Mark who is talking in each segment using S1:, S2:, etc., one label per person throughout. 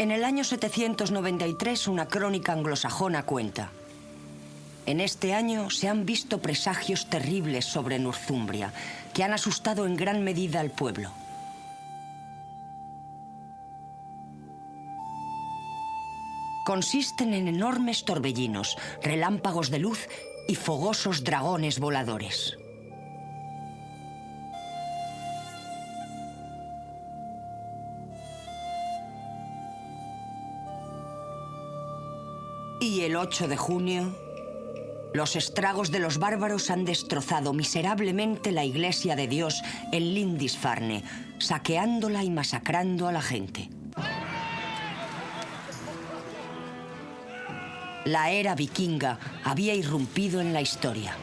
S1: En el año 793, una crónica anglosajona cuenta: en este año se han visto presagios terribles sobre Northumbria, que han asustado en gran medida al pueblo. Consisten en enormes torbellinos, relámpagos de luz y fogosos dragones voladores. Y el 8 de junio, los estragos de los bárbaros han destrozado miserablemente la iglesia de Dios en Lindisfarne, saqueándola y masacrando a la gente. La era vikinga había irrumpido en la historia.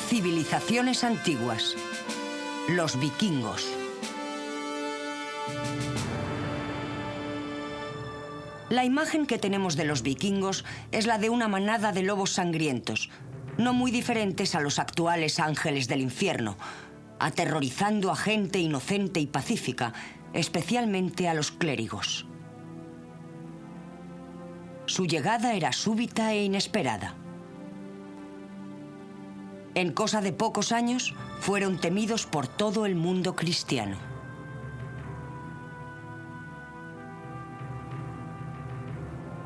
S1: Civilizaciones antiguas. Los vikingos. La imagen que tenemos de los vikingos es la de una manada de lobos sangrientos, no muy diferentes a los actuales ángeles del infierno, aterrorizando a gente inocente y pacífica, especialmente a los clérigos. Su llegada era súbita e inesperada. En cosa de pocos años, fueron temidos por todo el mundo cristiano.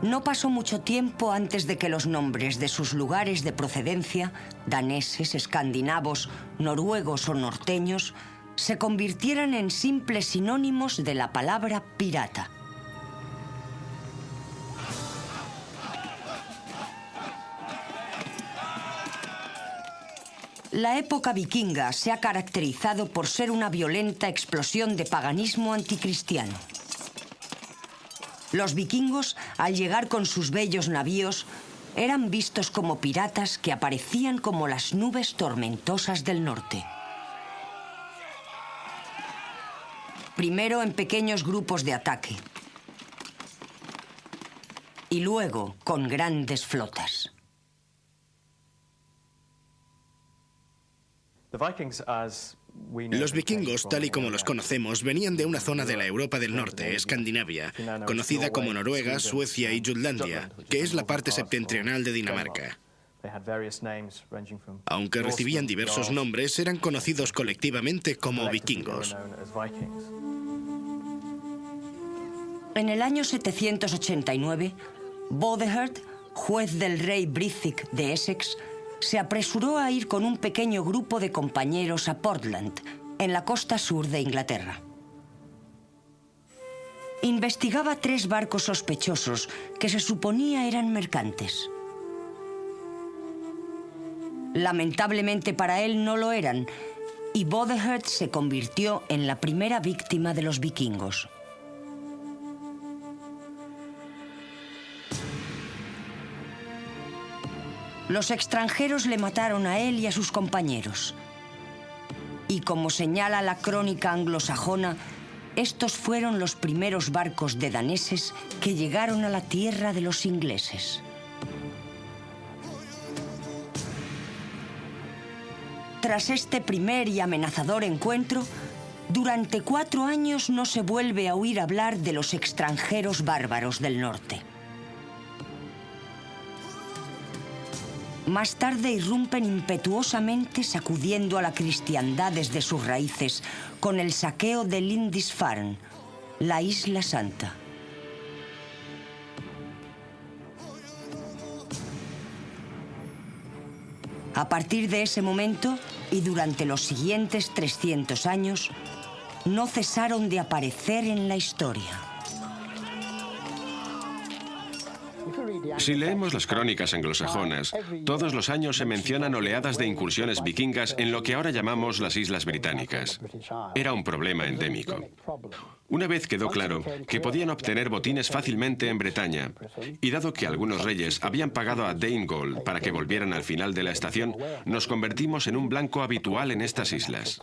S1: No pasó mucho tiempo antes de que los nombres de sus lugares de procedencia, daneses, escandinavos, noruegos o norteños, se convirtieran en simples sinónimos de la palabra pirata. La época vikinga se ha caracterizado por ser una violenta explosión de paganismo anticristiano. Los vikingos, al llegar con sus bellos navíos, eran vistos como piratas que aparecían como las nubes tormentosas del norte. Primero en pequeños grupos de ataque y luego con grandes flotas.
S2: Los vikingos, tal y como los conocemos, venían de una zona de la Europa del Norte, Escandinavia, conocida como Noruega, Suecia y Jutlandia, que es la parte septentrional de Dinamarca. Aunque recibían diversos nombres, eran conocidos colectivamente como vikingos.
S1: En el año 789, Botheherd, juez del rey Brythig de Essex, se apresuró a ir con un pequeño grupo de compañeros a Portland, en la costa sur de Inglaterra. Investigaba 3 barcos sospechosos que se suponía eran mercantes. Lamentablemente para él no lo eran, y Botheherd se convirtió en la primera víctima de los vikingos. Los extranjeros le mataron a él y a sus compañeros. Y como señala la crónica anglosajona, estos fueron los primeros barcos de daneses que llegaron a la tierra de los ingleses. Tras este primer y amenazador encuentro, Durante 4 años no se vuelve a oír hablar de los extranjeros bárbaros del norte. Más tarde irrumpen impetuosamente, sacudiendo a la cristiandad desde sus raíces con el saqueo de Lindisfarne, la Isla Santa. A partir de ese momento y durante los siguientes 300 años, no cesaron de aparecer en la historia.
S3: Si leemos las crónicas anglosajonas, todos los años se mencionan oleadas de incursiones vikingas en lo que ahora llamamos las Islas Británicas. Era un problema endémico. Una vez quedó claro que podían obtener botines fácilmente en Bretaña, y dado que algunos reyes habían pagado a Danegeld para que volvieran al final de la estación, nos convertimos en un blanco habitual en estas islas.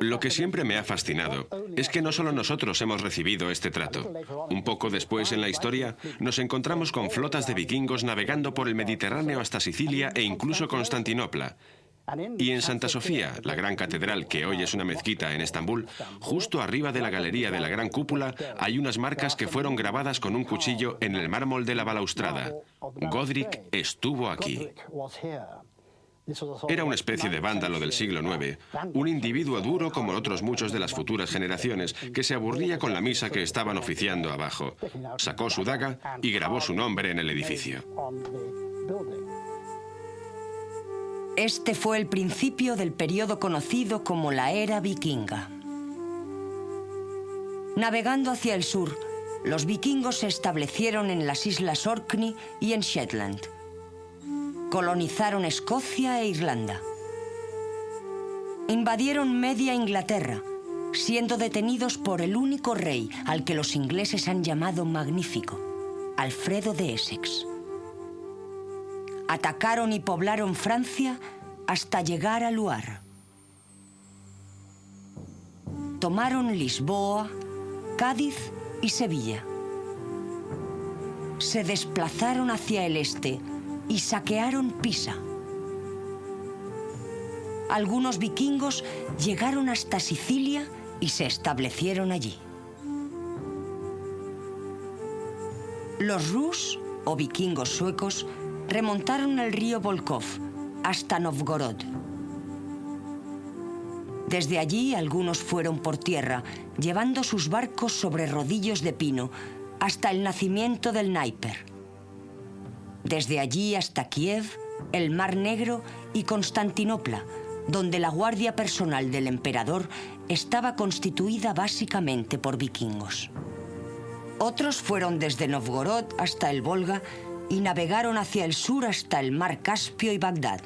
S3: Lo que siempre me ha fascinado es que no solo nosotros hemos recibido este trato. Un poco después en la historia, nos encontramos con flotas de vikingos navegando por el Mediterráneo hasta Sicilia e incluso Constantinopla. Y en Santa Sofía, la gran catedral que hoy es una mezquita en Estambul, justo arriba de la galería de la gran cúpula hay unas marcas que fueron grabadas con un cuchillo en el mármol de la balaustrada. Godric estuvo aquí. Era una especie de vándalo del siglo IX, un individuo duro como otros muchos de las futuras generaciones, que se aburría con la misa que estaban oficiando abajo. Sacó su daga y grabó su nombre en el edificio.
S1: Este fue el principio del periodo conocido como la Era Vikinga. Navegando hacia el sur, los vikingos se establecieron en las islas Orkney y en Shetland. Colonizaron Escocia e Irlanda. Invadieron media Inglaterra, siendo detenidos por el único rey al que los ingleses han llamado Magnífico, Alfredo de Essex. Atacaron y poblaron Francia hasta llegar a Loire. Tomaron Lisboa, Cádiz y Sevilla. Se desplazaron hacia el este y saquearon Pisa. Algunos vikingos llegaron hasta Sicilia y se establecieron allí. Los Rus, o vikingos suecos, remontaron el río Volkhov hasta Novgorod. Desde allí algunos fueron por tierra, llevando sus barcos sobre rodillos de pino hasta el nacimiento del Dnieper. Desde allí hasta Kiev, el Mar Negro y Constantinopla, donde la guardia personal del emperador estaba constituida básicamente por vikingos. Otros fueron desde Novgorod hasta el Volga y navegaron hacia el sur hasta el Mar Caspio y Bagdad.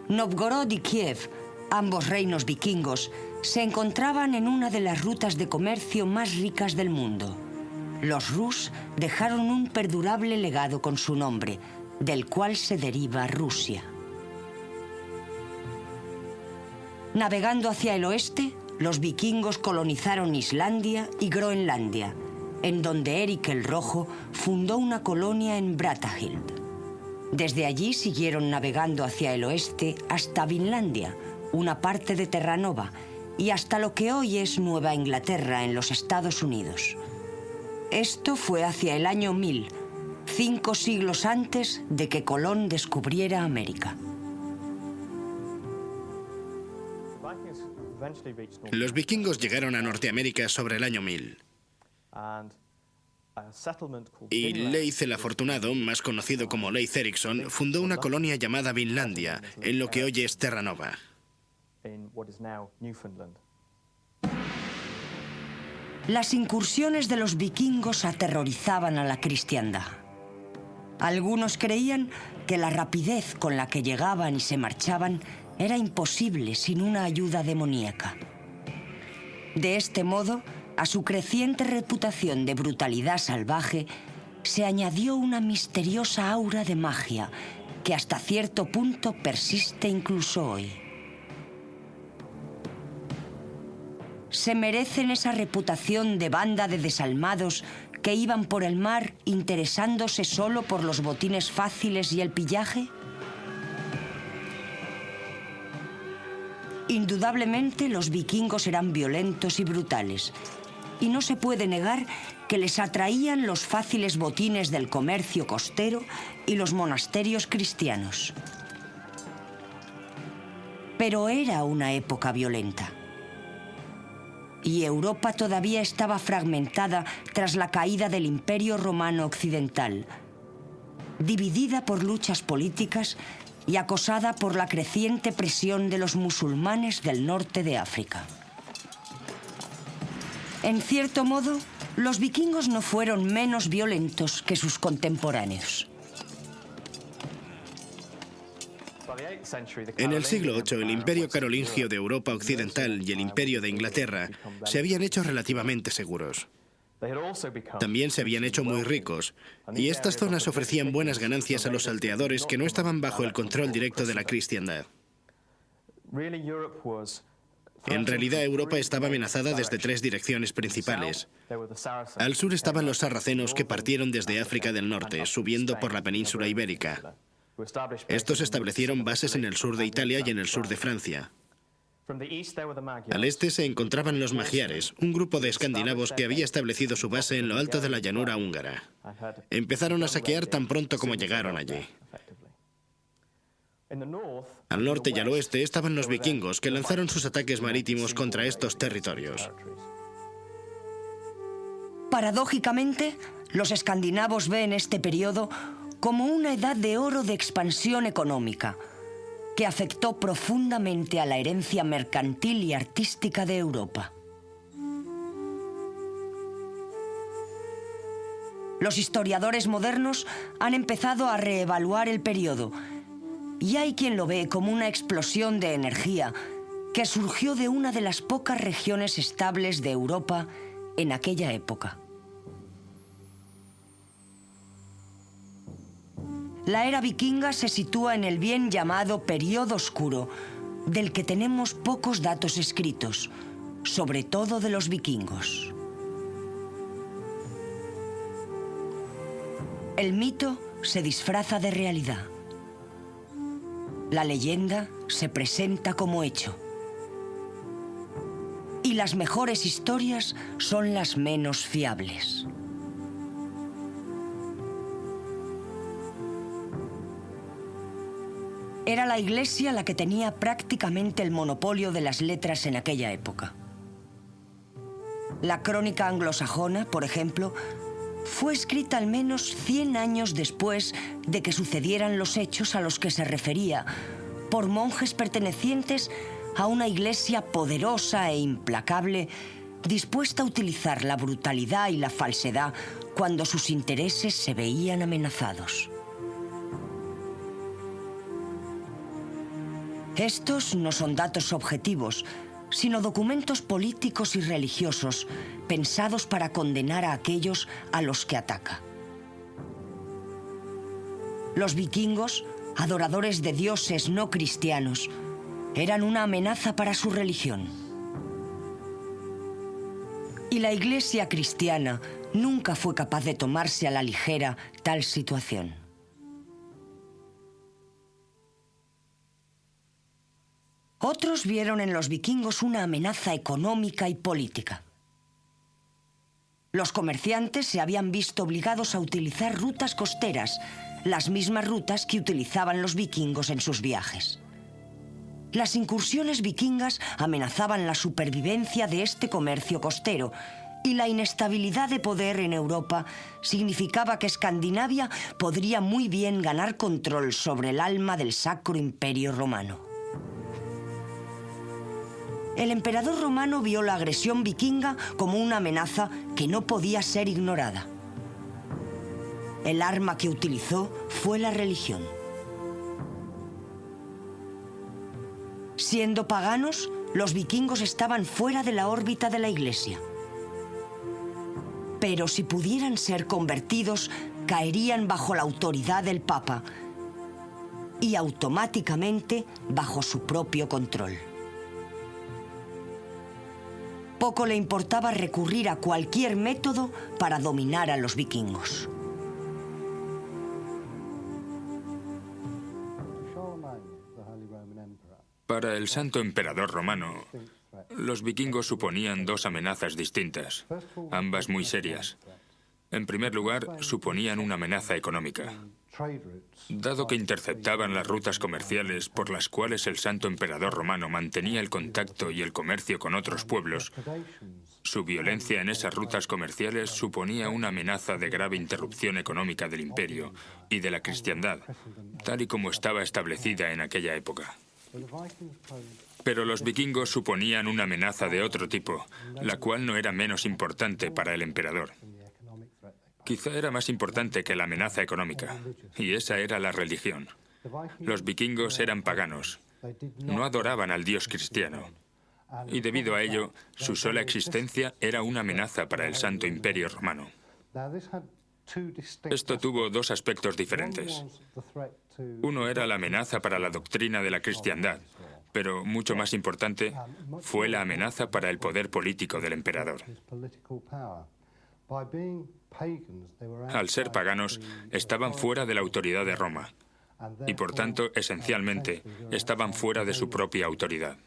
S1: Novgorod y Kiev, ambos reinos vikingos, se encontraban en una de las rutas de comercio más ricas del mundo. Los Rus dejaron un perdurable legado con su nombre, del cual se deriva Rusia. Navegando hacia el oeste, los vikingos colonizaron Islandia y Groenlandia, en donde Eric el Rojo fundó una colonia en Brattahlid. Desde allí siguieron navegando hacia el oeste hasta Vinlandia, una parte de Terranova, y hasta lo que hoy es Nueva Inglaterra en los Estados Unidos. Esto fue hacia el año 1000, 5 siglos antes de que Colón descubriera América.
S2: Los vikingos llegaron a Norteamérica sobre el año 1000. Y Leif el Afortunado, más conocido como Leif Erikson, fundó una colonia llamada Vinlandia, en lo que hoy es Terranova.
S1: Las incursiones de los vikingos aterrorizaban a la cristiandad. Algunos creían que la rapidez con la que llegaban y se marchaban era imposible sin una ayuda demoníaca. De este modo, a su creciente reputación de brutalidad salvaje, se añadió una misteriosa aura de magia que hasta cierto punto persiste incluso hoy. ¿Se merecen esa reputación de banda de desalmados que iban por el mar interesándose solo por los botines fáciles y el pillaje? Indudablemente, los vikingos eran violentos y brutales. Y no se puede negar que les atraían los fáciles botines del comercio costero y los monasterios cristianos. Pero era una época violenta. Y Europa todavía estaba fragmentada tras la caída del Imperio Romano Occidental, dividida por luchas políticas y acosada por la creciente presión de los musulmanes del norte de África. En cierto modo, los vikingos no fueron menos violentos que sus contemporáneos.
S2: En el siglo VIII, el Imperio Carolingio de Europa Occidental y el Imperio de Inglaterra se habían hecho relativamente seguros. También se habían hecho muy ricos, y estas zonas ofrecían buenas ganancias a los salteadores que no estaban bajo el control directo de la cristiandad. En realidad, Europa estaba amenazada desde tres direcciones principales. Al sur estaban los sarracenos que partieron desde África del Norte, subiendo por la península ibérica. Estos establecieron bases en el sur de Italia y en el sur de Francia. Al este se encontraban los magiares, un grupo de escandinavos que había establecido su base en lo alto de la llanura húngara. Empezaron a saquear tan pronto como llegaron allí. Al norte y al oeste estaban los vikingos, que lanzaron sus ataques marítimos contra estos territorios.
S1: Paradójicamente, los escandinavos ven este periodo como una edad de oro de expansión económica, que afectó profundamente a la herencia mercantil y artística de Europa. Los historiadores modernos han empezado a reevaluar el periodo, y hay quien lo ve como una explosión de energía que surgió de una de las pocas regiones estables de Europa en aquella época. La era vikinga se sitúa en el bien llamado Período Oscuro, del que tenemos pocos datos escritos, sobre todo de los vikingos. El mito se disfraza de realidad. La leyenda se presenta como hecho. Y las mejores historias son las menos fiables. Era la Iglesia la que tenía prácticamente el monopolio de las letras en aquella época. La crónica anglosajona, por ejemplo, fue escrita al menos 100 años después de que sucedieran los hechos a los que se refería, por monjes pertenecientes a una Iglesia poderosa e implacable, dispuesta a utilizar la brutalidad y la falsedad cuando sus intereses se veían amenazados. Estos no son datos objetivos, sino documentos políticos y religiosos pensados para condenar a aquellos a los que ataca. Los vikingos, adoradores de dioses no cristianos, eran una amenaza para su religión. Y la Iglesia cristiana nunca fue capaz de tomarse a la ligera tal situación. Otros vieron en los vikingos una amenaza económica y política. Los comerciantes se habían visto obligados a utilizar rutas costeras, las mismas rutas que utilizaban los vikingos en sus viajes. Las incursiones vikingas amenazaban la supervivencia de este comercio costero, y la inestabilidad de poder en Europa significaba que Escandinavia podría muy bien ganar control sobre el alma del Sacro Imperio Romano. El emperador romano vio la agresión vikinga como una amenaza que no podía ser ignorada. El arma que utilizó fue la religión. Siendo paganos, los vikingos estaban fuera de la órbita de la Iglesia. Pero si pudieran ser convertidos, caerían bajo la autoridad del Papa y automáticamente bajo su propio control. Poco le importaba recurrir a cualquier método para dominar a los vikingos.
S4: Para el Santo Emperador Romano, los vikingos suponían dos amenazas distintas, ambas muy serias. En primer lugar, suponían una amenaza económica. Dado que interceptaban las rutas comerciales por las cuales el Santo Emperador Romano mantenía el contacto y el comercio con otros pueblos, su violencia en esas rutas comerciales suponía una amenaza de grave interrupción económica del imperio y de la cristiandad, tal y como estaba establecida en aquella época. Pero los vikingos suponían una amenaza de otro tipo, la cual no era menos importante para el emperador. Quizá era más importante que la amenaza económica, y esa era la religión. Los vikingos eran paganos, no adoraban al Dios cristiano, y debido a ello, su sola existencia era una amenaza para el Santo Imperio Romano. Esto tuvo dos aspectos diferentes. Uno era la amenaza para la doctrina de la cristiandad, pero mucho más importante fue la amenaza para el poder político del emperador. Al ser paganos, estaban fuera de la autoridad de Roma y, por tanto, esencialmente, estaban fuera de su propia autoridad.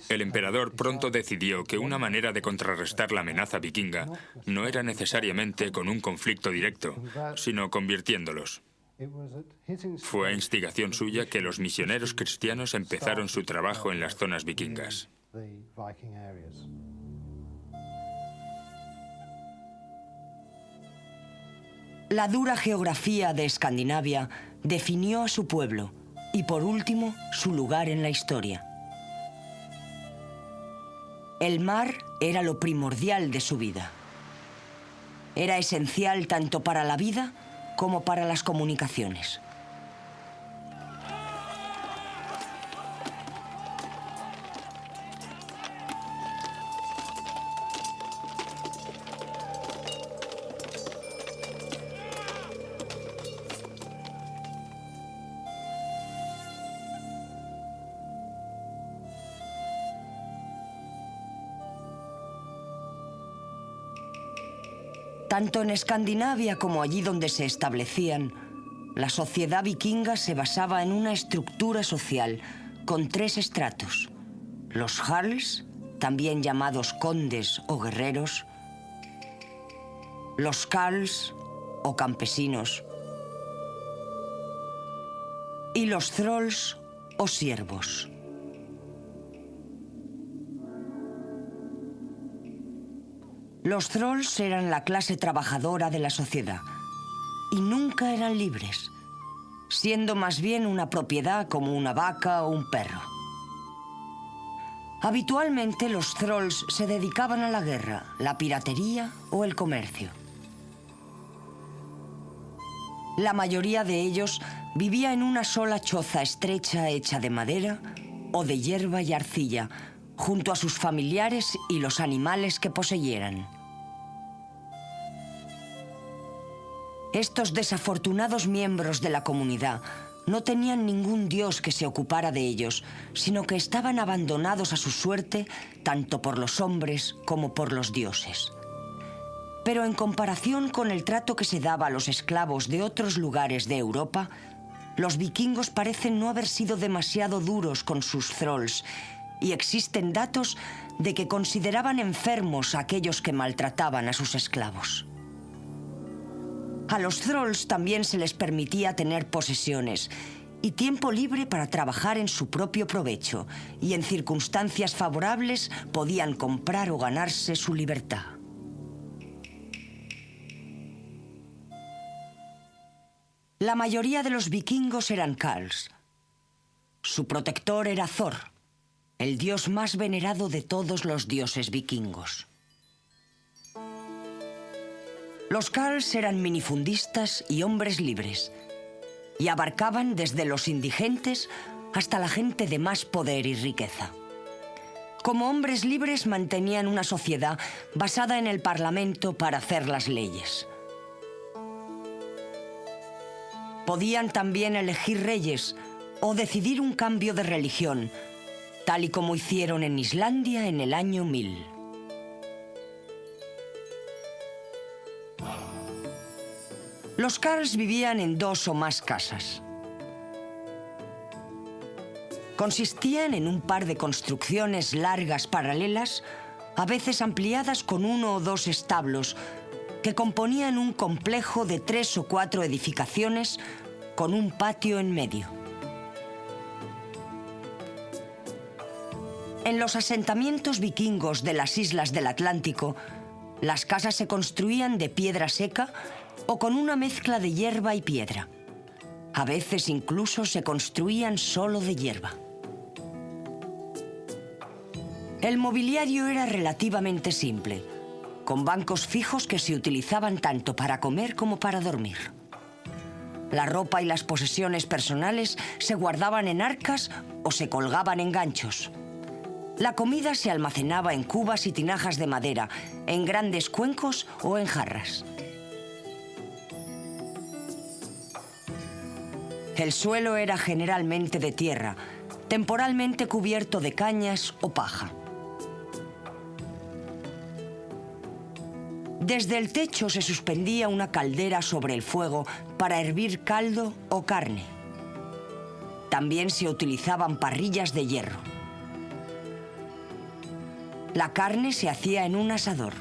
S4: El emperador pronto decidió que una manera de contrarrestar la amenaza vikinga no era necesariamente con un conflicto directo, sino convirtiéndolos. Fue a instigación suya que los misioneros cristianos empezaron su trabajo en las zonas vikingas.
S1: La dura geografía de Escandinavia definió a su pueblo y, por último, su lugar en la historia. El mar era lo primordial de su vida. Era esencial tanto para la vida como para las comunicaciones. Tanto en Escandinavia como allí donde se establecían, la sociedad vikinga se basaba en una estructura social con tres estratos: los jarls, también llamados condes o guerreros; los carls o campesinos; y los thralls o siervos. Los thralls eran la clase trabajadora de la sociedad y nunca eran libres, siendo más bien una propiedad como una vaca o un perro. Habitualmente los thralls se dedicaban a la guerra, la piratería o el comercio. La mayoría de ellos vivía en una sola choza estrecha hecha de madera o de hierba y arcilla, junto a sus familiares y los animales que poseyeran. Estos desafortunados miembros de la comunidad no tenían ningún dios que se ocupara de ellos, sino que estaban abandonados a su suerte tanto por los hombres como por los dioses. Pero en comparación con el trato que se daba a los esclavos de otros lugares de Europa, los vikingos parecen no haber sido demasiado duros con sus thralls, y existen datos de que consideraban enfermos a aquellos que maltrataban a sus esclavos. A los thralls también se les permitía tener posesiones y tiempo libre para trabajar en su propio provecho, y en circunstancias favorables podían comprar o ganarse su libertad. La mayoría de los vikingos eran carls. Su protector era Thor, el dios más venerado de todos los dioses vikingos. Los carls eran minifundistas y hombres libres, y abarcaban desde los indigentes hasta la gente de más poder y riqueza. Como hombres libres mantenían una sociedad basada en el parlamento para hacer las leyes. Podían también elegir reyes o decidir un cambio de religión, tal y como hicieron en Islandia en el año 1000. Los carls vivían en 2 o más casas. Consistían en un par de construcciones largas paralelas, a veces ampliadas con 1 o 2 establos, que componían un complejo de 3 o 4 edificaciones con un patio en medio. En los asentamientos vikingos de las islas del Atlántico, las casas se construían de piedra seca o con una mezcla de hierba y piedra. A veces incluso se construían solo de hierba. El mobiliario era relativamente simple, con bancos fijos que se utilizaban tanto para comer como para dormir. La ropa y las posesiones personales se guardaban en arcas o se colgaban en ganchos. La comida se almacenaba en cubas y tinajas de madera, en grandes cuencos o en jarras. El suelo era generalmente de tierra, temporalmente cubierto de cañas o paja. Desde el techo se suspendía una caldera sobre el fuego para hervir caldo o carne. También se utilizaban parrillas de hierro. La carne se hacía en un asador.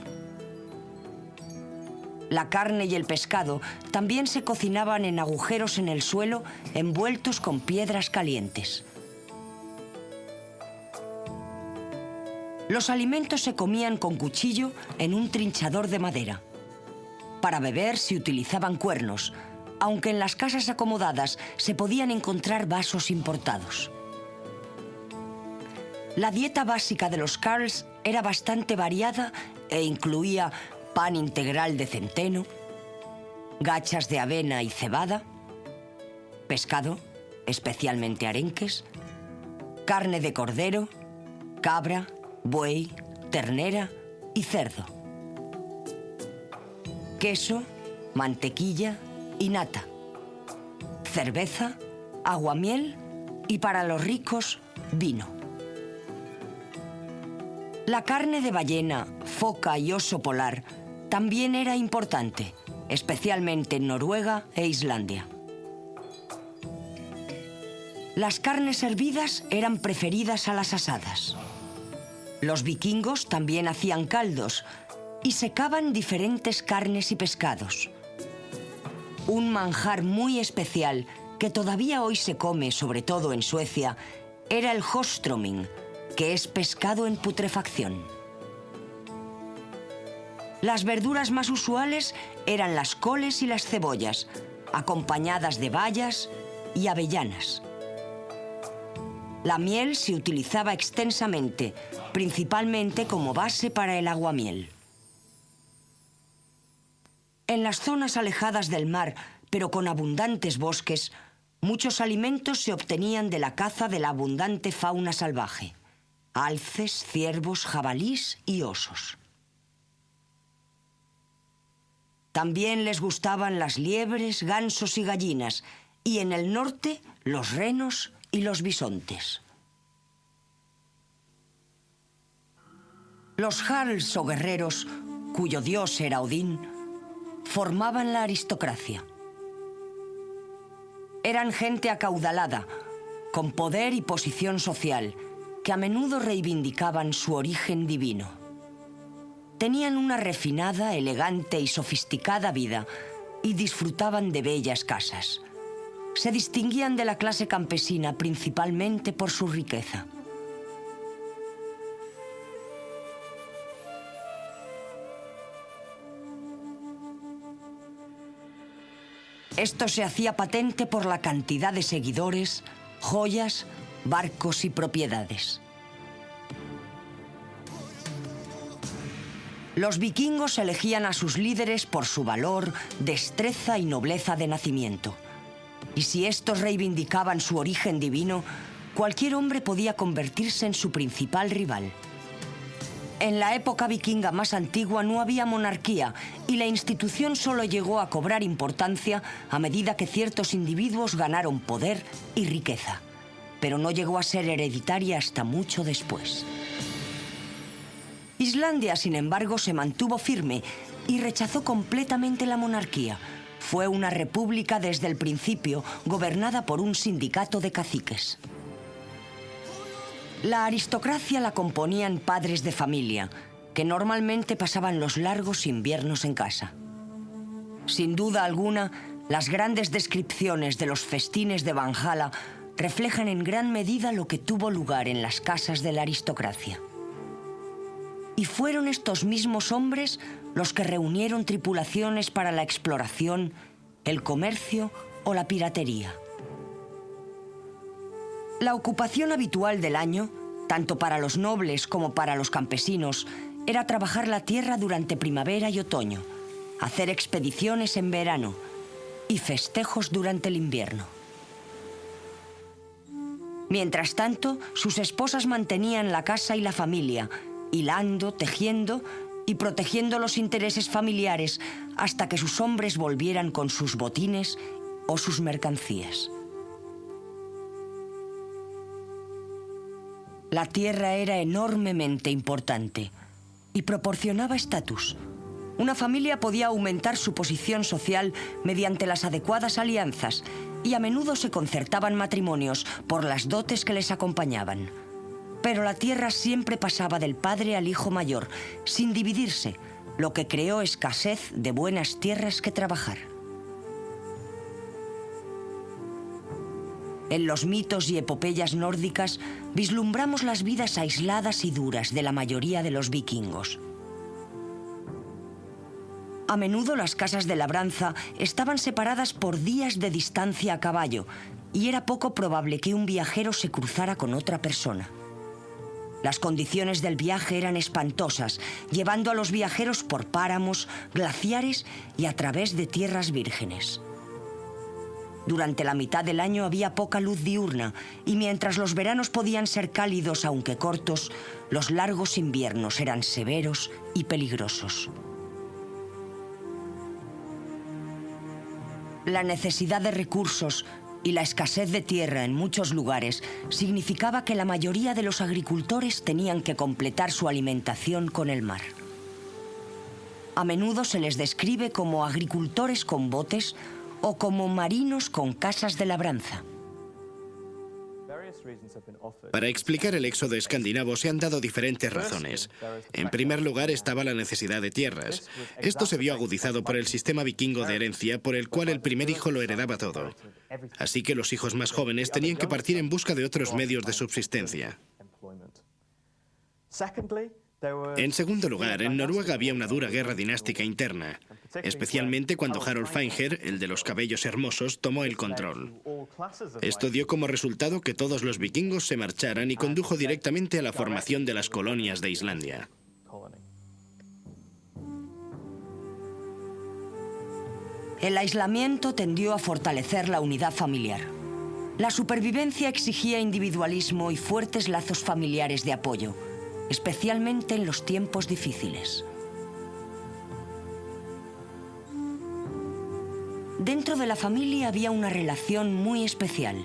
S1: La carne y el pescado también se cocinaban en agujeros en el suelo envueltos con piedras calientes. Los alimentos se comían con cuchillo en un trinchador de madera. Para beber se utilizaban cuernos, aunque en las casas acomodadas se podían encontrar vasos importados. La dieta básica de los Jarls era bastante variada e incluía pan integral de centeno, gachas de avena y cebada, pescado, especialmente arenques, carne de cordero, cabra, buey, ternera y cerdo, queso, mantequilla y nata, cerveza, aguamiel y, para los ricos, vino. La carne de ballena, foca y oso polar también era importante, especialmente en Noruega e Islandia. Las carnes hervidas eran preferidas a las asadas. Los vikingos también hacían caldos y secaban diferentes carnes y pescados. Un manjar muy especial que todavía hoy se come, sobre todo en Suecia, era el håströmming, que es pescado en putrefacción. Las verduras más usuales eran las coles y las cebollas, acompañadas de bayas y avellanas. La miel se utilizaba extensamente, principalmente como base para el aguamiel. En las zonas alejadas del mar, pero con abundantes bosques, muchos alimentos se obtenían de la caza de la abundante fauna salvaje: alces, ciervos, jabalís y osos. También les gustaban las liebres, gansos y gallinas, y en el norte los renos y los bisontes. Los jarls o guerreros, cuyo dios era Odín, formaban la aristocracia. Eran gente acaudalada, con poder y posición social, que a menudo reivindicaban su origen divino. Tenían una refinada, elegante y sofisticada vida y disfrutaban de bellas casas. Se distinguían de la clase campesina principalmente por su riqueza. Esto se hacía patente por la cantidad de seguidores, joyas, barcos y propiedades. Los vikingos elegían a sus líderes por su valor, destreza y nobleza de nacimiento. Y si estos reivindicaban su origen divino, cualquier hombre podía convertirse en su principal rival. En la época vikinga más antigua no había monarquía y la institución solo llegó a cobrar importancia a medida que ciertos individuos ganaron poder y riqueza, pero no llegó a ser hereditaria hasta mucho después. Islandia, sin embargo, se mantuvo firme y rechazó completamente la monarquía. Fue una república desde el principio, gobernada por un sindicato de caciques. La aristocracia la componían padres de familia, que normalmente pasaban los largos inviernos en casa. Sin duda alguna, las grandes descripciones de los festines de Valhalla reflejan en gran medida lo que tuvo lugar en las casas de la aristocracia. Y fueron estos mismos hombres los que reunieron tripulaciones para la exploración, el comercio o la piratería. La ocupación habitual del año, tanto para los nobles como para los campesinos, era trabajar la tierra durante primavera y otoño, hacer expediciones en verano y festejos durante el invierno. Mientras tanto, sus esposas mantenían la casa y la familia, hilando, tejiendo y protegiendo los intereses familiares hasta que sus hombres volvieran con sus botines o sus mercancías. La tierra era enormemente importante y proporcionaba estatus. Una familia podía aumentar su posición social mediante las adecuadas alianzas y a menudo se concertaban matrimonios por las dotes que les acompañaban. Pero la tierra siempre pasaba del padre al hijo mayor, sin dividirse, lo que creó escasez de buenas tierras que trabajar. En los mitos y epopeyas nórdicas vislumbramos las vidas aisladas y duras de la mayoría de los vikingos. A menudo las casas de labranza estaban separadas por días de distancia a caballo y era poco probable que un viajero se cruzara con otra persona. Las condiciones del viaje eran espantosas, llevando a los viajeros por páramos, glaciares y a través de tierras vírgenes. Durante la mitad del año había poca luz diurna y mientras los veranos podían ser cálidos aunque cortos, los largos inviernos eran severos y peligrosos. La necesidad de recursos y la escasez de tierra en muchos lugares significaba que la mayoría de los agricultores tenían que completar su alimentación con el mar. A menudo se les describe como agricultores con botes o como marinos con casas de labranza.
S2: Para explicar el éxodo escandinavo se han dado diferentes razones. En primer lugar estaba la necesidad de tierras. Esto se vio agudizado por el sistema vikingo de herencia, por el cual el primer hijo lo heredaba todo. Así que los hijos más jóvenes tenían que partir en busca de otros medios de subsistencia. En segundo lugar, en Noruega había una dura guerra dinástica interna, especialmente cuando Harald Feinherr, el de los cabellos hermosos, tomó el control. Esto dio como resultado que todos los vikingos se marcharan y condujo directamente a la formación de las colonias de Islandia.
S1: El aislamiento tendió a fortalecer la unidad familiar. La supervivencia exigía individualismo y fuertes lazos familiares de apoyo, especialmente en los tiempos difíciles. Dentro de la familia había una relación muy especial.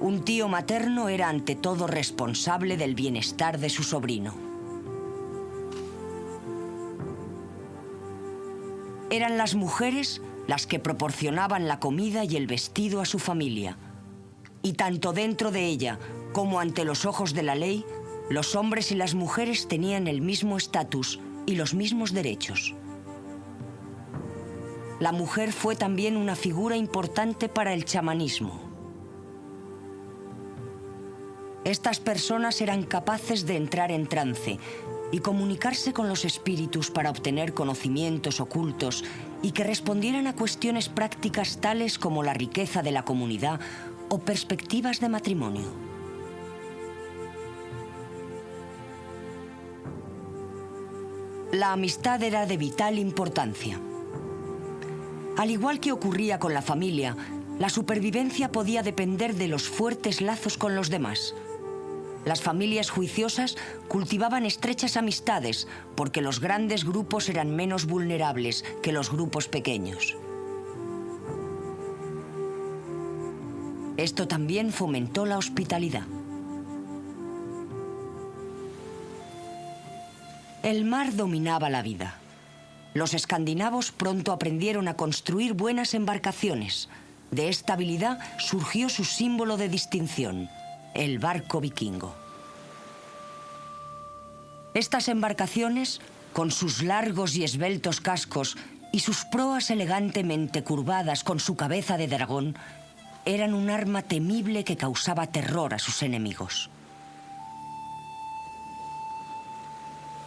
S1: Un tío materno era ante todo responsable del bienestar de su sobrino. Eran las mujeres las que proporcionaban la comida y el vestido a su familia. Y tanto dentro de ella como ante los ojos de la ley, los hombres y las mujeres tenían el mismo estatus y los mismos derechos. La mujer fue también una figura importante para el chamanismo. Estas personas eran capaces de entrar en trance y comunicarse con los espíritus para obtener conocimientos ocultos y que respondieran a cuestiones prácticas tales como la riqueza de la comunidad o perspectivas de matrimonio. La amistad era de vital importancia. Al igual que ocurría con la familia, la supervivencia podía depender de los fuertes lazos con los demás. Las familias juiciosas cultivaban estrechas amistades porque los grandes grupos eran menos vulnerables que los grupos pequeños. Esto también fomentó la hospitalidad. El mar dominaba la vida. Los escandinavos pronto aprendieron a construir buenas embarcaciones. De esta habilidad surgió su símbolo de distinción, el barco vikingo. Estas embarcaciones, con sus largos y esbeltos cascos y sus proas elegantemente curvadas con su cabeza de dragón, eran un arma temible que causaba terror a sus enemigos.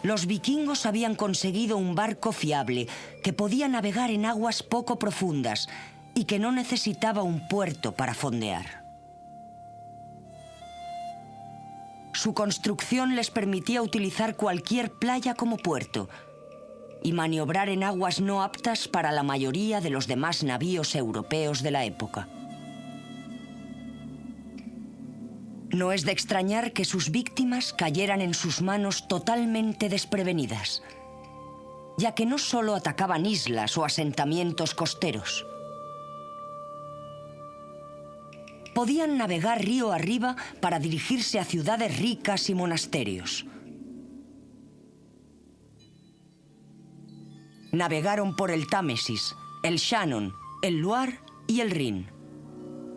S1: Los vikingos habían conseguido un barco fiable que podía navegar en aguas poco profundas y que no necesitaba un puerto para fondear. Su construcción les permitía utilizar cualquier playa como puerto y maniobrar en aguas no aptas para la mayoría de los demás navíos europeos de la época. No es de extrañar que sus víctimas cayeran en sus manos totalmente desprevenidas, ya que no solo atacaban islas o asentamientos costeros. Podían navegar río arriba para dirigirse a ciudades ricas y monasterios. Navegaron por el Támesis, el Shannon, el Loire y el Rin.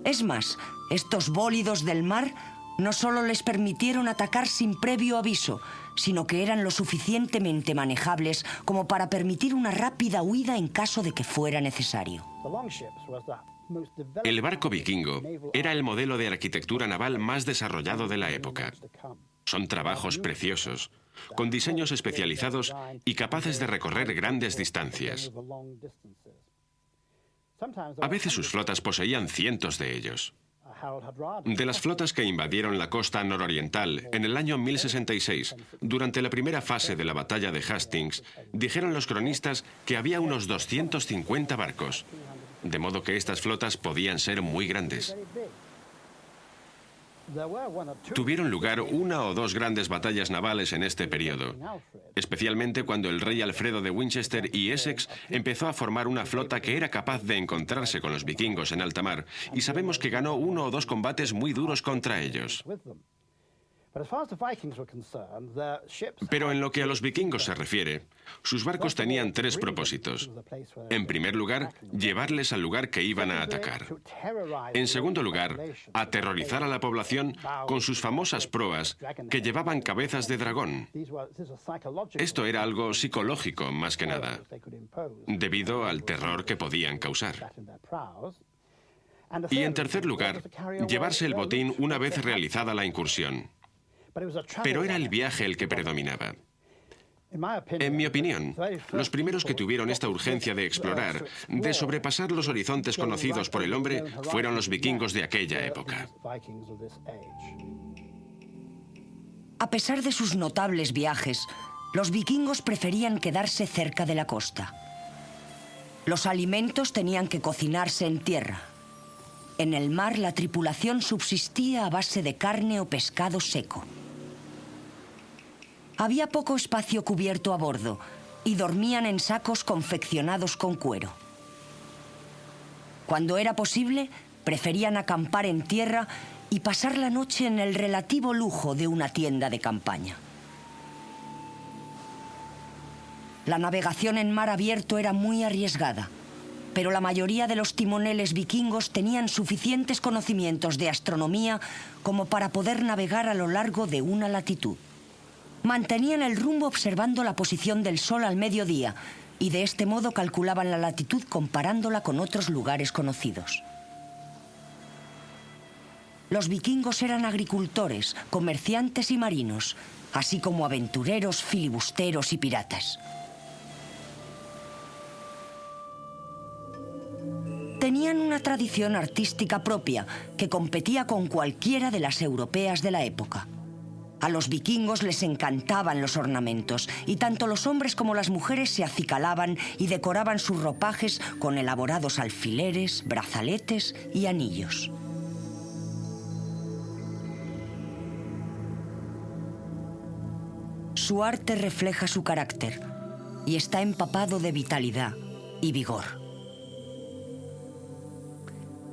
S1: Es más, estos bólidos del mar no solo les permitieron atacar sin previo aviso, sino que eran lo suficientemente manejables como para permitir una rápida huida en caso de que fuera necesario.
S3: El barco vikingo era el modelo de arquitectura naval más desarrollado de la época. Son trabajos preciosos, con diseños especializados y capaces de recorrer grandes distancias. A veces sus flotas poseían cientos de ellos. De las flotas que invadieron la costa nororiental en el año 1066, durante la primera fase de la batalla de Hastings, dijeron los cronistas que había unos 250 barcos, de modo que estas flotas podían ser muy grandes. Tuvieron lugar una o dos grandes batallas navales en este periodo, especialmente cuando el rey Alfredo de Winchester y Essex empezó a formar una flota que era capaz de encontrarse con los vikingos en alta mar, y sabemos que ganó uno o dos combates muy duros contra ellos. Pero en lo que a los vikingos se refiere, sus barcos tenían tres propósitos. En primer lugar, llevarles al lugar que iban a atacar. En segundo lugar, aterrorizar a la población con sus famosas proas que llevaban cabezas de dragón. Esto era algo psicológico más que nada, debido al terror que podían causar. Y en tercer lugar, llevarse el botín una vez realizada la incursión. Pero era el viaje el que predominaba. En mi opinión, los primeros que tuvieron esta urgencia de explorar, de sobrepasar los horizontes conocidos por el hombre, fueron los vikingos de aquella época.
S1: A pesar de sus notables viajes, los vikingos preferían quedarse cerca de la costa. Los alimentos tenían que cocinarse en tierra. En el mar, la tripulación subsistía a base de carne o pescado seco. Había poco espacio cubierto a bordo y dormían en sacos confeccionados con cuero. Cuando era posible, preferían acampar en tierra y pasar la noche en el relativo lujo de una tienda de campaña. La navegación en mar abierto era muy arriesgada, pero la mayoría de los timoneles vikingos tenían suficientes conocimientos de astronomía como para poder navegar a lo largo de una latitud. Mantenían el rumbo observando la posición del sol al mediodía y de este modo calculaban la latitud comparándola con otros lugares conocidos. Los vikingos eran agricultores, comerciantes y marinos, así como aventureros, filibusteros y piratas. Tenían una tradición artística propia que competía con cualquiera de las europeas de la época. A los vikingos les encantaban los ornamentos y tanto los hombres como las mujeres se acicalaban y decoraban sus ropajes con elaborados alfileres, brazaletes y anillos. Su arte refleja su carácter y está empapado de vitalidad y vigor.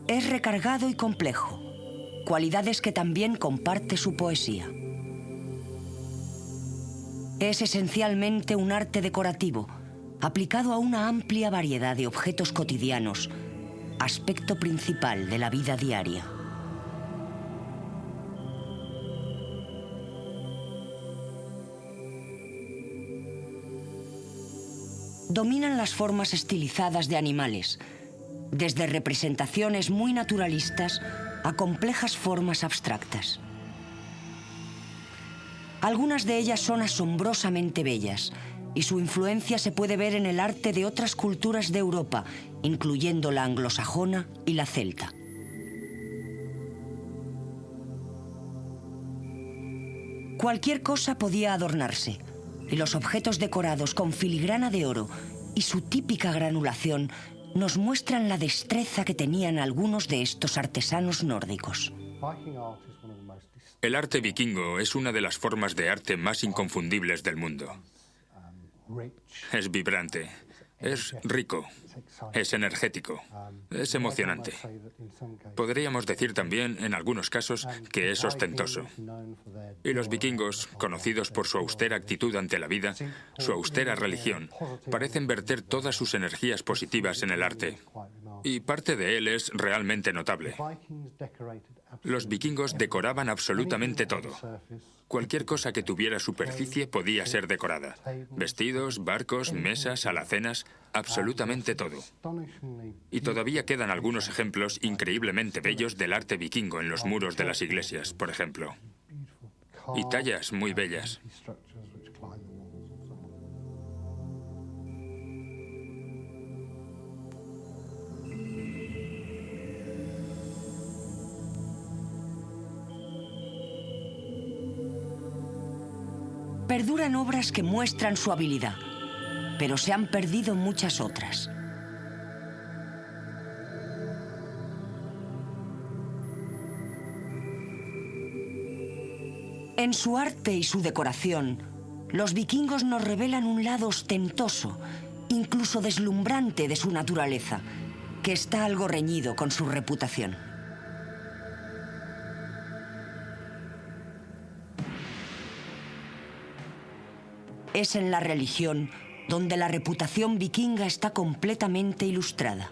S1: Es recargado y complejo, cualidades que también comparte su poesía. Es esencialmente un arte decorativo, aplicado a una amplia variedad de objetos cotidianos, aspecto principal de la vida diaria. dominan las formas estilizadas de animales, desde representaciones muy naturalistas a complejas formas abstractas. Algunas de ellas son asombrosamente bellas, y su influencia se puede ver en el arte de otras culturas de Europa, incluyendo la anglosajona y la celta. Cualquier cosa podía adornarse, y los objetos decorados con filigrana de oro y su típica granulación nos muestran la destreza que tenían algunos de estos artesanos nórdicos.
S4: El arte vikingo es una de las formas de arte más inconfundibles del mundo. Es vibrante, es rico, es energético, es emocionante. Podríamos decir también, en algunos casos, que es ostentoso. Y los vikingos, conocidos por su austera actitud ante la vida, su austera religión, parecen verter todas sus energías positivas en el arte. Y parte de él es realmente notable. Los vikingos decoraban absolutamente todo. Cualquier cosa que tuviera superficie podía ser decorada. Vestidos, barcos, mesas, alacenas, absolutamente todo. Y todavía quedan algunos ejemplos increíblemente bellos del arte vikingo en los muros de las iglesias, por ejemplo. Y tallas muy bellas.
S1: Perduran obras que muestran su habilidad, pero se han perdido muchas otras. En su arte y su decoración, los vikingos nos revelan un lado ostentoso, incluso deslumbrante de su naturaleza, que está algo reñido con su reputación. Es en la religión donde la reputación vikinga está completamente ilustrada.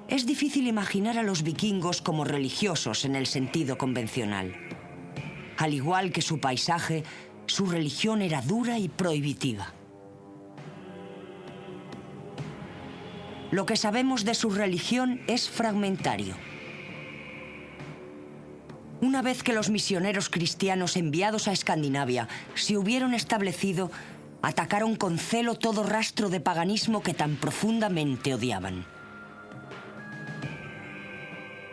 S1: Es difícil imaginar a los vikingos como religiosos en el sentido convencional. Al igual que su paisaje, su religión era dura y prohibitiva. Lo que sabemos de su religión es fragmentario. Una vez que los misioneros cristianos enviados a Escandinavia se hubieron establecido, atacaron con celo todo rastro de paganismo que tan profundamente odiaban.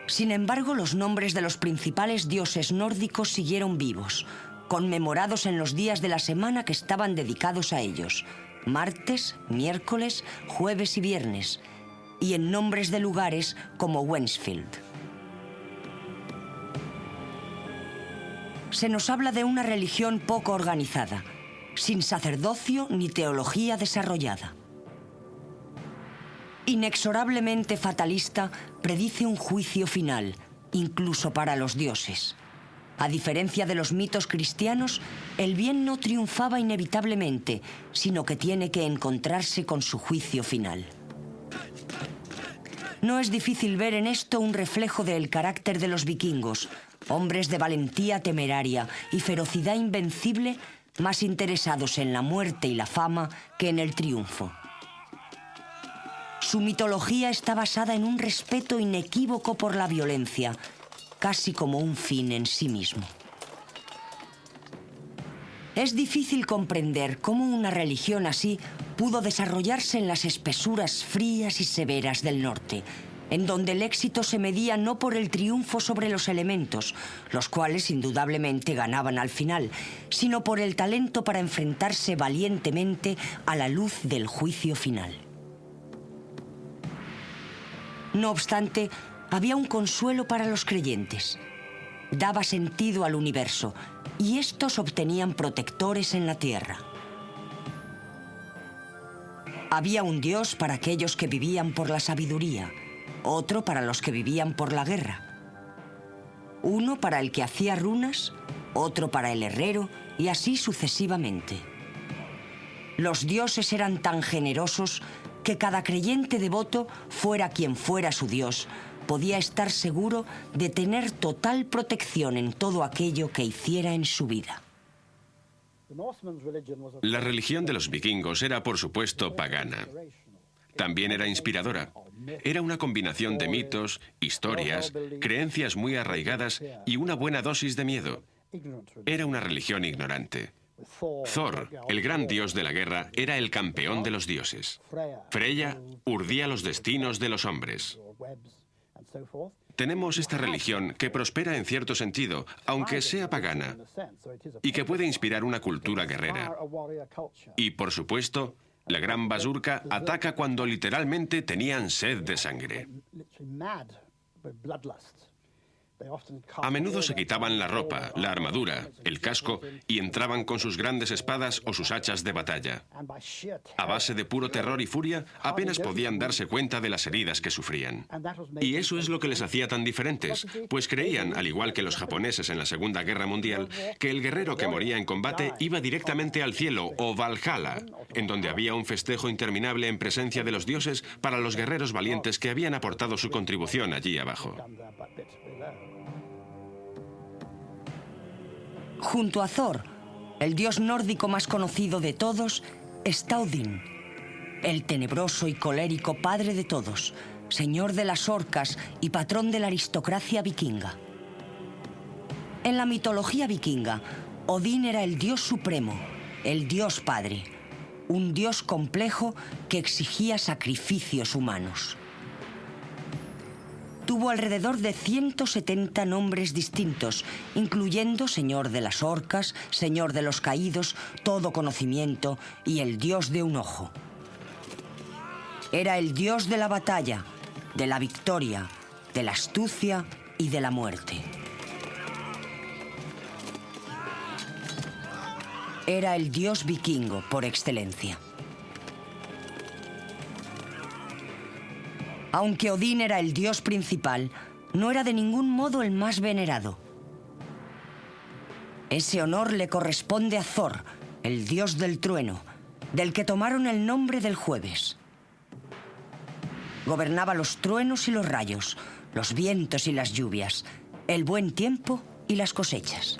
S1: Sin embargo, los nombres de los principales dioses nórdicos siguieron vivos, conmemorados en los días de la semana que estaban dedicados a ellos: martes, miércoles, jueves y viernes, y en nombres de lugares como Wensfield. Se nos habla de una religión poco organizada, sin sacerdocio ni teología desarrollada. Inexorablemente fatalista, predice un juicio final, incluso para los dioses. A diferencia de los mitos cristianos, el bien no triunfaba inevitablemente, sino que tiene que encontrarse con su juicio final. No es difícil ver en esto un reflejo del carácter de los vikingos, hombres de valentía temeraria y ferocidad invencible, más interesados en la muerte y la fama que en el triunfo. Su mitología está basada en un respeto inequívoco por la violencia, casi como un fin en sí mismo. Es difícil comprender cómo una religión así pudo desarrollarse en las espesuras frías y severas del norte, en donde el éxito se medía no por el triunfo sobre los elementos, los cuales indudablemente ganaban al final, sino por el talento para enfrentarse valientemente a la luz del juicio final. No obstante, había un consuelo para los creyentes. Daba sentido al universo, y estos obtenían protectores en la tierra. Había un dios para aquellos que vivían por la sabiduría, otro para los que vivían por la guerra, uno para el que hacía runas, otro para el herrero, y así sucesivamente. Los dioses eran tan generosos que cada creyente devoto, fuera quien fuera su dios, podía estar seguro de tener total protección en todo aquello que hiciera en su vida.
S3: La religión de los vikingos era, por supuesto, pagana. También era inspiradora. Era una combinación de mitos, historias, creencias muy arraigadas y una buena dosis de miedo. Era una religión ignorante. Thor, el gran dios de la guerra, era el campeón de los dioses. Freya urdía los destinos de los hombres. Tenemos esta religión que prospera en cierto sentido, aunque sea pagana, y que puede inspirar una cultura guerrera. Y, por supuesto, la gran Basurka ataca cuando literalmente tenían sed de sangre. A menudo se quitaban la ropa, la armadura, el casco y entraban con sus grandes espadas o sus hachas de batalla. A base de puro terror y furia, apenas podían darse cuenta de las heridas que sufrían. Y eso es lo que les hacía tan diferentes, pues creían, al igual que los japoneses en la Segunda Guerra Mundial, que el guerrero que moría en combate iba directamente al cielo o Valhalla, en donde había un festejo interminable en presencia de los dioses para los guerreros valientes que habían aportado su contribución allí abajo.
S1: Junto a Thor, el dios nórdico más conocido de todos, está Odín, el tenebroso y colérico padre de todos, señor de las orcas y patrón de la aristocracia vikinga. En la mitología vikinga, Odín era el dios supremo, el dios padre, un dios complejo que exigía sacrificios humanos. Tuvo alrededor de 170 nombres distintos, incluyendo Señor de las Orcas, Señor de los Caídos, Todo Conocimiento y el Dios de un Ojo. Era el Dios de la batalla, de la victoria, de la astucia y de la muerte. Era el Dios vikingo por excelencia. Aunque Odín era el dios principal, no era de ningún modo el más venerado. Ese honor le corresponde a Thor, el dios del trueno, del que tomaron el nombre del jueves. Gobernaba los truenos y los rayos, los vientos y las lluvias, el buen tiempo y las cosechas.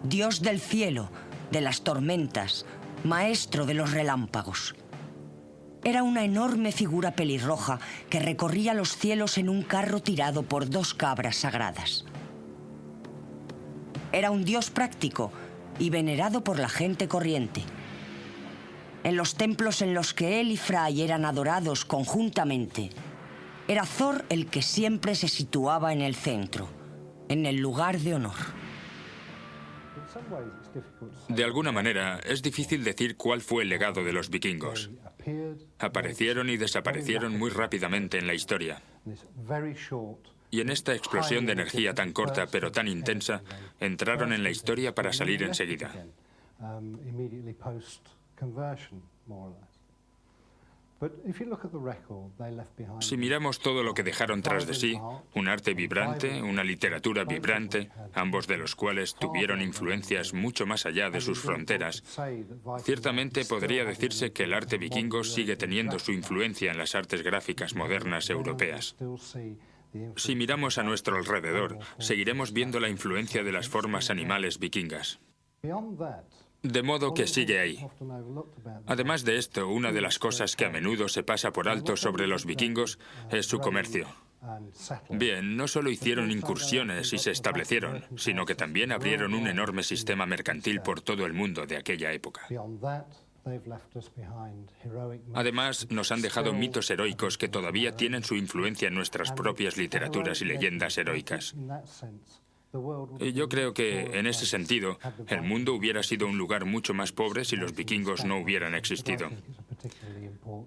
S1: Dios del cielo, de las tormentas, maestro de los relámpagos. Era una enorme figura pelirroja que recorría los cielos en un carro tirado por 2 cabras sagradas. Era un dios práctico y venerado por la gente corriente. En los templos en los que él y Frey eran adorados conjuntamente, era Thor el que siempre se situaba en el centro, en el lugar de honor.
S4: De alguna manera, es difícil decir cuál fue el legado de los vikingos. Aparecieron y desaparecieron muy rápidamente en la historia. Y en esta explosión de energía tan corta pero tan intensa, entraron en la historia para salir enseguida. Si miramos todo lo que dejaron tras de sí, un arte vibrante, una literatura vibrante, ambos de los cuales tuvieron influencias mucho más allá de sus fronteras, ciertamente podría decirse que el arte vikingo sigue teniendo su influencia en las artes gráficas modernas europeas. Si miramos a nuestro alrededor, seguiremos viendo la influencia de las formas animales vikingas. De modo que sigue ahí. Además de esto, una de las cosas que a menudo se pasa por alto sobre los vikingos es su comercio. Bien, no solo hicieron incursiones y se establecieron, sino que también abrieron un enorme sistema mercantil por todo el mundo de aquella época. Además, nos han dejado mitos heroicos que todavía tienen su influencia en nuestras propias literaturas y leyendas heroicas. Y yo creo que, en ese sentido, el mundo hubiera sido un lugar mucho más pobre si los vikingos no hubieran existido.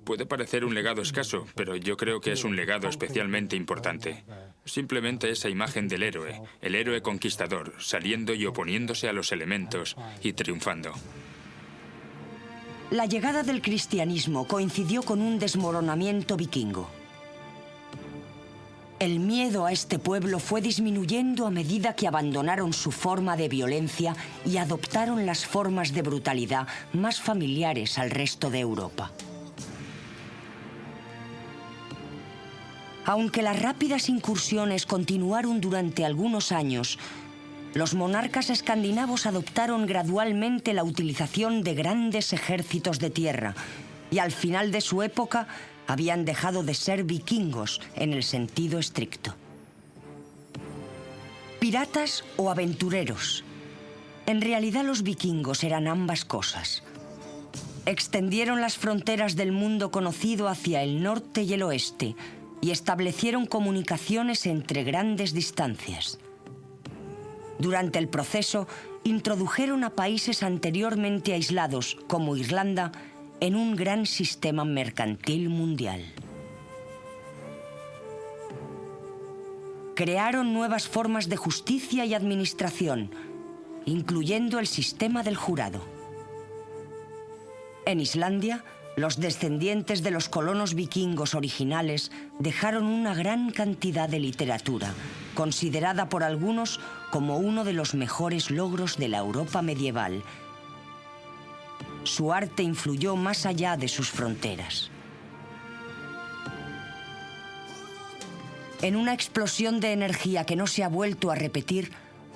S4: Puede parecer un legado escaso, pero yo creo que es un legado especialmente importante. Simplemente esa imagen del héroe, el héroe conquistador, saliendo y oponiéndose a los elementos y triunfando.
S1: La llegada del cristianismo coincidió con un desmoronamiento vikingo. El miedo a este pueblo fue disminuyendo a medida que abandonaron su forma de violencia y adoptaron las formas de brutalidad más familiares al resto de Europa. Aunque las rápidas incursiones continuaron durante algunos años, Los monarcas escandinavos adoptaron gradualmente la utilización de grandes ejércitos de tierra y al final de su época habían dejado de ser vikingos en el sentido estricto. ¿Piratas o aventureros? En realidad los vikingos eran ambas cosas. Extendieron las fronteras del mundo conocido hacia el norte y el oeste y establecieron comunicaciones entre grandes distancias. Durante el proceso, introdujeron a países anteriormente aislados, como Irlanda, en un gran sistema mercantil mundial. Crearon nuevas formas de justicia y administración, incluyendo el sistema del jurado. En Islandia, los descendientes de los colonos vikingos originales dejaron una gran cantidad de literatura, considerada por algunos como uno de los mejores logros de la Europa medieval. Su arte influyó más allá de sus fronteras. En una explosión de energía que no se ha vuelto a repetir,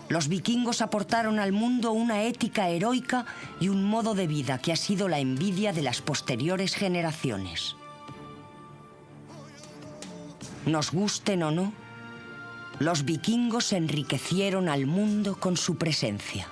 S1: los vikingos aportaron al mundo una ética heroica y un modo de vida que ha sido la envidia de las posteriores generaciones. Nos gusten o no, los vikingos enriquecieron al mundo con su presencia.